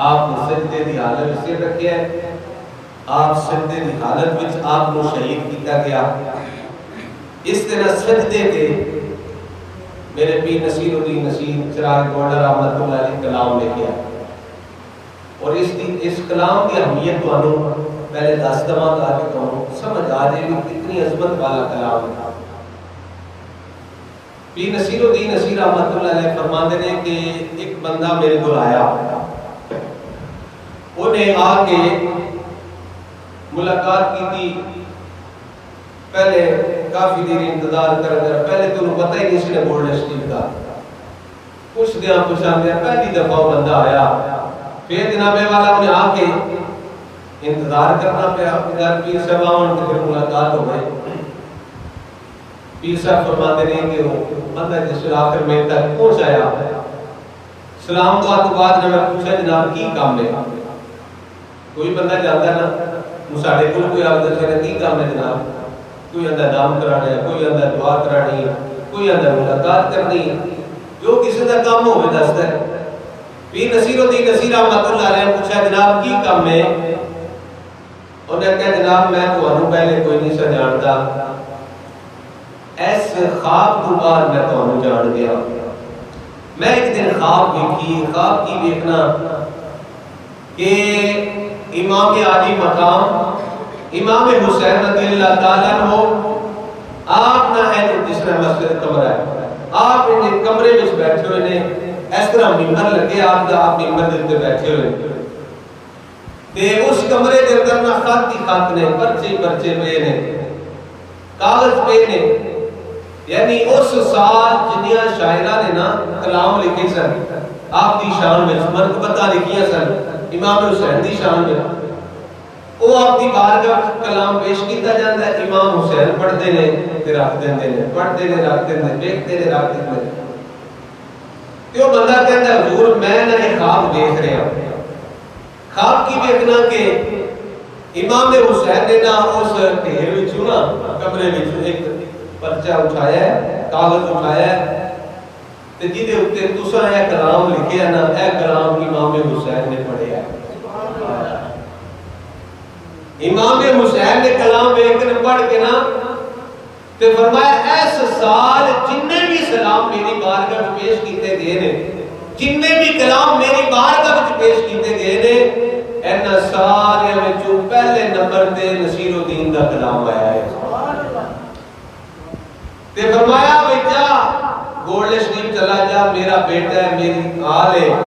آپ نے سجدے دی حالت سے رکھیا ہے، آپ سجدے دی حالت وچ آپ کو شہید کیتا گیا۔ اس طرح سجدے تے میرے پیر نصیر الدین نصیر چراغ گوڑا رحمت اللہ علیہ کلام لے گیا، اور اس کلام کی اہمیت تو پہلے دس دماغ آ کے کہوں سمجھ آ جائے گی کتنی عظمت والا کلام ہے۔ پیر نصیر الدین نصیر رحمت اللہ علیہ فرماتے ہیں کہ ایک بندہ میرے کو آیا، انہیں آ کے ملاقات کی تھی، پہلے کافی دیر انتظار کر دیا، پہلے تو انہوں پتہ ہی نہیں سی نے گولڈن سٹریٹ کا، کچھ دیا پوچھا دیا، پہلی دفعہ بندہ آیا، پھر جناب والا انہیں آ کے انتظار کرنا پیا، ادھر پیر صاحب آن کے پھر ملاقات ہو گئی۔ پیر صاحب فرماتے ہیں کہ وہ بندہ جس آخر میں تک پہنچایا، سلام دعا تو بعد نے میں پوچھا جناب کی کام ہے؟ کوئی بندہ جانتا ہے نا مساڑے کل کوئی آگے سے کی کام ہے جناب، کوئی اندر نام کرانا ہے، کوئی اندر دعا کرانی ہے، کوئی اندر ملاقات کرنی ہے، جو کسی کا کام ہو میں دستا ہے۔ پیر نصیر الدین نصیر رحمت اللہ علیہ نے پوچھا جناب کی کام ہے؟ انہیں کہا جناب میں تو انہوں پہلے کوئی نہیں سا جانتا، ایسے خواب تو بعد میں تو انہوں جان گیا۔ میں ایک دن خواب دیکھی، خواب کی دیکھنا کہ امام عالی مقام امام حسین رضی اللہ تعالیٰ عنہ آپ نہ ہے جو جس میں مسجد کمرہ ہے، آپ انہیں کمرے میں بیٹھے ہوئے نے، اس طرح ممبر لگے آپ دا، آپ ممبر دل کے بیٹھے ہوئے تے اس کمرے کے اندر نہ خط ہی خط نے، پرچے پرچے پہ نے، کاغذ پہ نے، یعنی اس سال جنیاں شاعرہ نے نا کلام لکھے سن آپ دی شان میں، منقبتہ لکھیا سن امام حسین دی شان میں، وہ آپ دی بارگاہ کلام پیش کیتا جاتا ہے، امام حسین پڑھتے نے تے رکھ دیندے نے، پڑھتے نے رکھ دیندے نے، دیکھتے نے رکھ دیندے نے۔ تو بندہ کہتا ہے حضور میں نے خواب دیکھ رہے ہیں، خواب کی دیکھنا کہ امام حسین نے نا اس ڈھیر وچوں نا کمرے وچ ایک پرچہ اٹھایا ہے، کاغذ اٹھایا ہے تے جدے اوتے تساں اے کلام لکھیا نا، اے کلام امام حسین نے پڑھیا ہے۔ امام حسین نے کلام ایک نے پڑھ کے نا تے فرمایا اس سال جننے بھی سلام میری بارگاہ میں پیش کیتے گئے نے، جننے بھی کلام میری بارگاہ میں پیش کیتے گئے نے، اینا سارے وچوں پہلے نمبر تے نصیر الدین دا کلام آیا ہے۔ تے فرمایا بھئی جا گولڈن شریف چلا جا، میرا بیٹا ہے، میری آل ہے۔